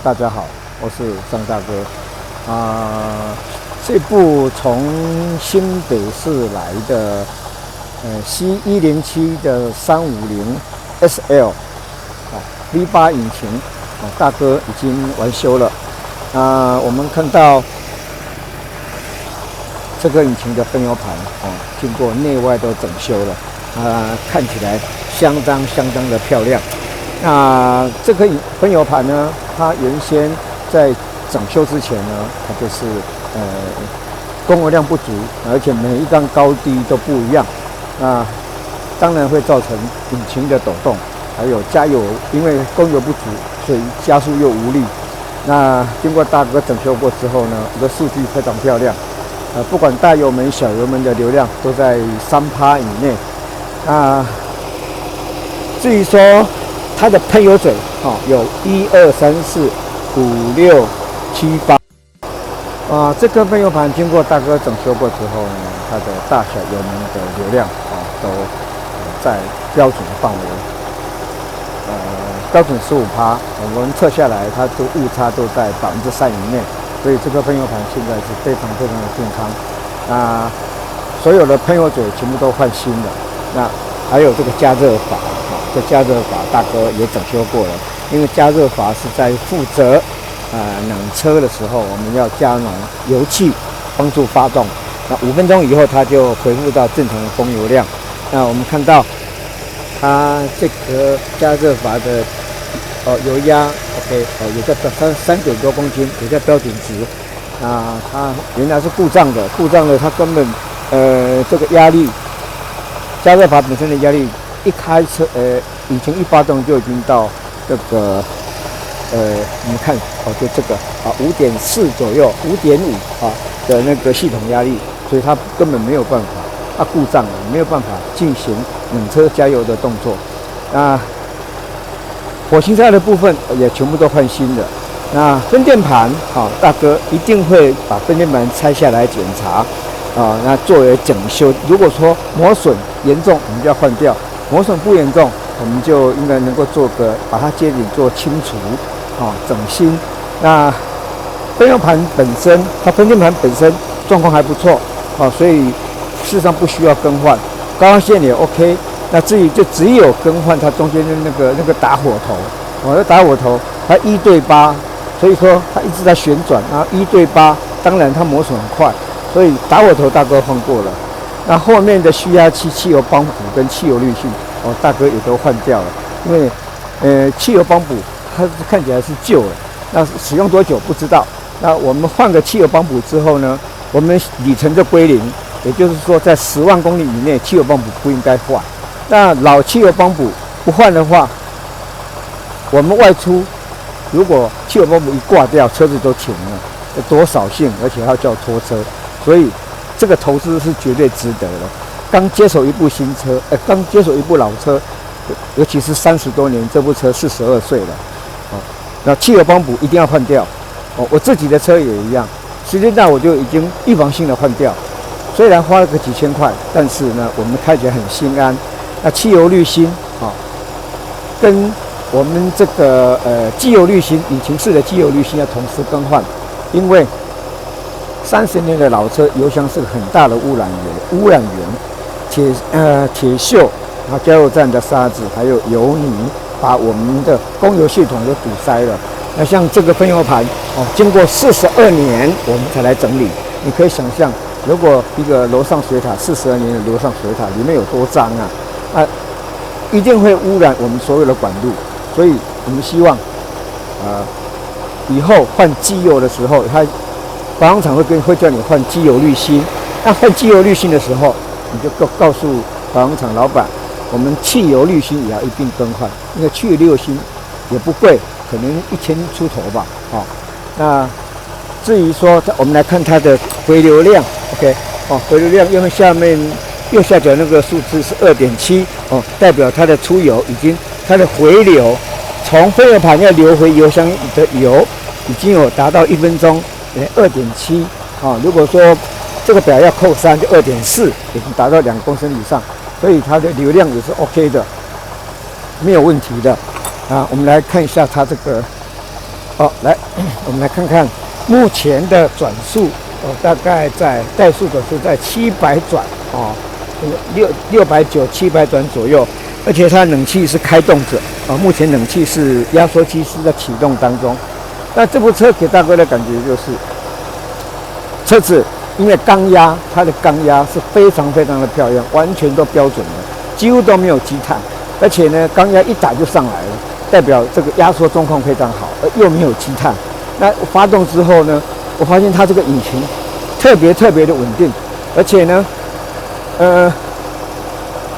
大家好，我是张大哥。这部从新北市来的C107的350 SL V8 引擎大哥已经完修了。我们看到这个引擎的分油盘经过内外都整修了，看起来相当的漂亮。那这个分油盘呢，它原先在整修之前呢，它就是供油量不足，而且每一缸高低都不一样，当然会造成引擎的抖动，还有加油，因为供油不足，所以加速又无力。那经过大哥整修过之后呢，这个数据非常漂亮，不管大油门、小油门的流量都在3%以内。至于说它的喷油嘴有1、2、3、4、5、6、7、8。这个喷油盘经过大哥整修过之后呢，它的大小油门的流量都在标准的范围。标准15%，我们测下来，它的误差都在3%以内，所以这个喷油盘现在是非常的健康。所有的喷油嘴全部都换新的。那还有这个加热阀，这加热阀大哥也整修过了，因为加热阀是在负责冷车的时候，我们要加浓油气，帮助发动。那5分钟以后，它就恢复到正常的供油量。那我们看到它这个加热阀的油压 OK， 有在3点多公斤，有在标准值。它原来是故障的，它根本这个压力，加热阀本身的压力一开车引擎一发动就已经到这个你们看就这个5.4左右，5.5的那个系统压力，所以它根本没有办法，它故障了，没有办法进行冷车加油的动作。火星塞的部分也全部都换新的。那分电盘大哥一定会把分电盘拆下来检查那作为整修。如果说磨损严重，我们就要换掉；磨损不严重，我们就应该能够把它接顶做清除整新。那分油盘本身，它分电盘本身状况还不错所以事实上不需要更换，高压线也 OK。那至于就只有更换它中间的那个打火头那打火头它1对8，所以说它一直在旋转，然后1对8，当然它磨损很快，所以打火头大哥换过了。那后面的蓄压器、汽油帮补跟汽油滤芯大哥也都换掉了，因为汽油帮补它看起来是旧了，那使用多久不知道。那我们换个汽油帮补之后呢，我们里程就归零，也就是说在10万公里以内，汽油帮补不应该换。那老汽油帮补不换的话，我们外出如果汽油帮补一挂掉，车子都停了，多扫兴，而且还要叫拖车，所以这个投资是绝对值得的。刚接手一部新车，刚接手一部老车，尤其是30多年，这部车42岁了那汽油帮补一定要换掉我自己的车也一样，时间到我就已经预防性的换掉，虽然花了个几千块，但是呢，我们开起来很心安。那汽油滤芯跟我们这个机油滤芯，引擎式的机油滤芯要同时更换，因为30年的老车油箱是很大的污染源，铁锈，加油站的沙子还有油泥，把我们的供油系统都堵塞了。那像这个分油盘经过42年我们才来整理，你可以想象，如果一个楼上水塔42年的楼上水塔里面有多脏一定会污染我们所有的管路。所以我们希望以后换机油的时候，保养厂会叫你换机油滤芯。那换机油滤芯的时候，你就告诉保养厂老板，我们汽油滤芯也要一并更换，因为汽油滤芯也不贵，可能1000出头吧那至于说我们来看它的回流量 OK 回流量，因为下面右下角那个数字是2.7代表它的出油它的回流，从分油盘要流回油箱的油已经有达到1分钟2.7如果说这个表要扣3就2.4，已经达到2公升以上，所以它的流量也是 OK 的，没有问题的我们来看一下它这个来，我们来看看目前的转速，大概在怠速的是在700转690、700转左右，而且它冷气是开动着目前冷气是压缩机是在启动当中。那这部车给大哥的感觉就是，车子因为缸压，它的缸压是非常非常的漂亮，完全都标准的，几乎都没有积碳，而且呢，缸压一打就上来了，代表这个压缩状况非常好，又没有积碳。那发动之后呢，我发现它这个引擎特别的稳定，而且呢，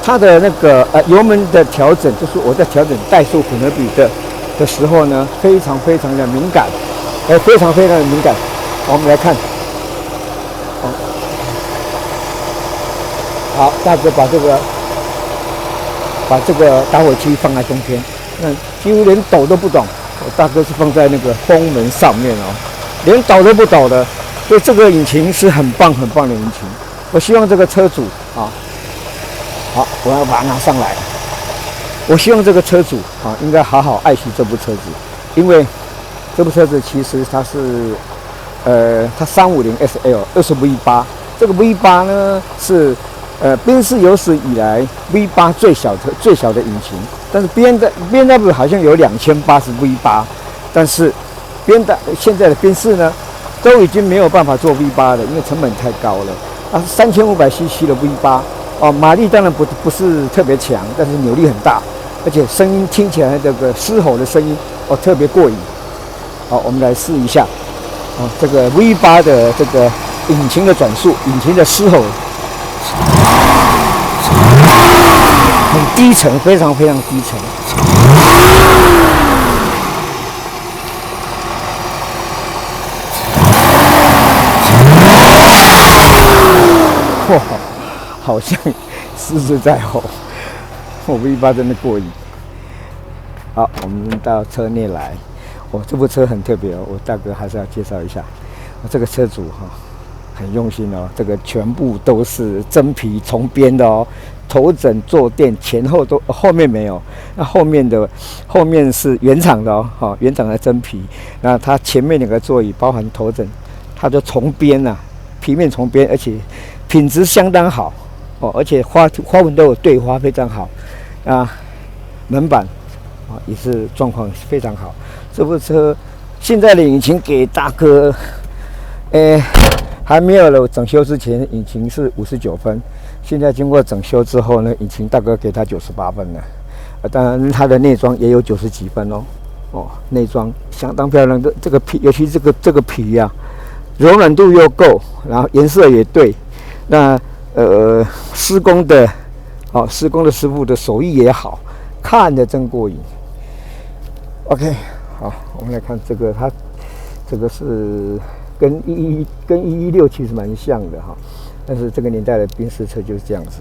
它的那个油门的调整，就是我在调整怠速混合比的时候呢，非常的敏感，非常的敏感。我们来看，好，大哥把这个打火机放在中间，那几乎连抖都不抖。我大哥是放在那个风门上面连抖都不抖的，所以这个引擎是很棒的引擎。我希望这个车主好，我要把它拿上来。我希望这个车主应该好好爱惜这部车子，因为这部车子其实它是它350 SL 20V8，这个 V8呢是宾士有史以来 V8 最小的引擎，但是 BMW 好像有2080 V8， 但是现在的宾士呢都已经没有办法做 V8 了，因为成本太高了。3500cc 的 V8 马力当然不是特别强，但是扭力很大，而且声音听起来这个嘶吼的声音特别过瘾。好，我们来试一下这个 V8 的这个引擎的转速，引擎的嘶吼。很低沉，非常低沉。哇，好像狮子在吼。V8真的过瘾。好，我们到车内来。这部车很特别我大哥还是要介绍一下。这个车主很用心这个全部都是真皮重编的头枕坐垫前后都后面没有，那后面是原厂的原厂的真皮。那它前面2个座椅包含头枕，它就重编皮面重编，而且品质相当好而且花纹都有对花，非常好门板也是状况非常好。这部车现在的引擎给大哥，还没有整修之前，引擎是59分。现在经过整修之后呢，引擎大哥给他98分了。当然，它的内装也有90几分内装相当漂亮的这个皮，尤其这个皮柔软度又够，然后颜色也对。那施工的师傅的手艺也好，看得真过瘾。OK， 好，我们来看这个，它这个是跟116其实蛮像的但是这个年代的宾士车就是这样子。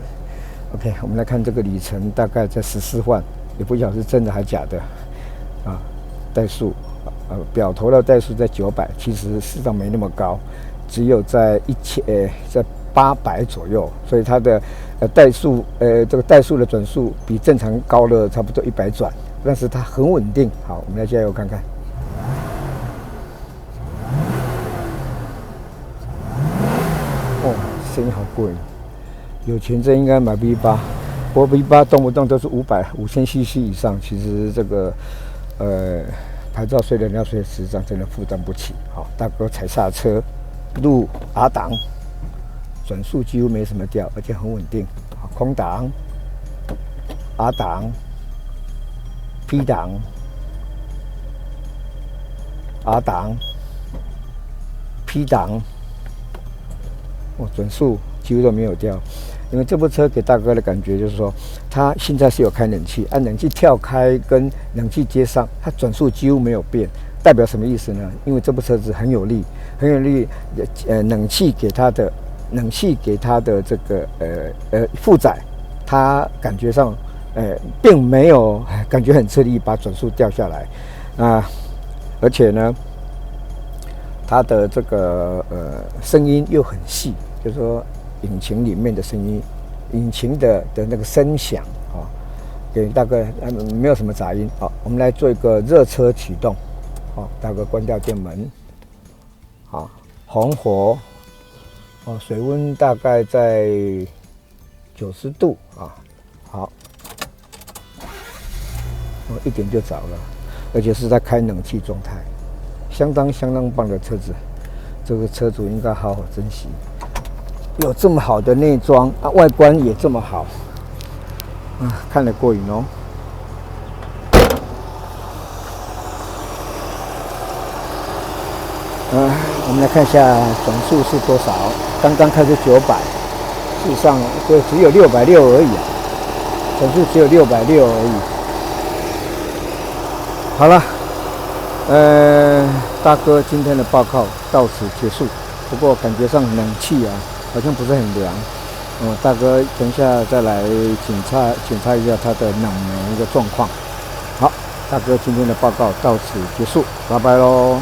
OK， 我们来看这个里程大概在14万，也不晓得是真的还假的怠速表头的怠速在900，其实事实上没那么高，只有在在800左右，所以它的怠速这个怠速的转速比正常高了差不多100转，但是它很稳定。好，我们来加油看看。声音好过瘾，有钱真应该买 V8， 不过 V8 动不动都是5000cc 以上，其实这个牌照税、燃料税实际上真的负担不起。好，大哥踩刹车，入 R 档，转速几乎没什么掉，而且很稳定。好，空档 ，R 档 ，P 档 ，R 档 ，P 档。转速几乎都没有掉，因为这部车给大哥的感觉就是说，它现在是有开冷气，按冷气跳开跟冷气接上，它转速几乎没有变，代表什么意思呢？因为这部车子很有力，冷气给它的这个负载，它感觉上并没有感觉很吃力把转速掉下来而且呢。它的这个声音又很细，就是说引擎里面的声音，引擎的那个声响给大概没有什么杂音。好，我们来做一个热车启动。好，大哥关掉电门。好，红火。哦，水温大概在90度啊。好，一点就着了，而且是在开冷气状态，相当棒的车子。这个车主应该好好珍惜，有这么好的内装啊，外观也这么好啊，看得过瘾哦。我们来看一下总数是多少。刚刚开始900，事实上就只有660而已啊，总数只有660而已。好了，大哥今天的报告到此结束。不过感觉上冷气啊好像不是很凉，大哥等一下再来检查一下它的冷媒的状况。好，大哥今天的报告到此结束，拜拜喽。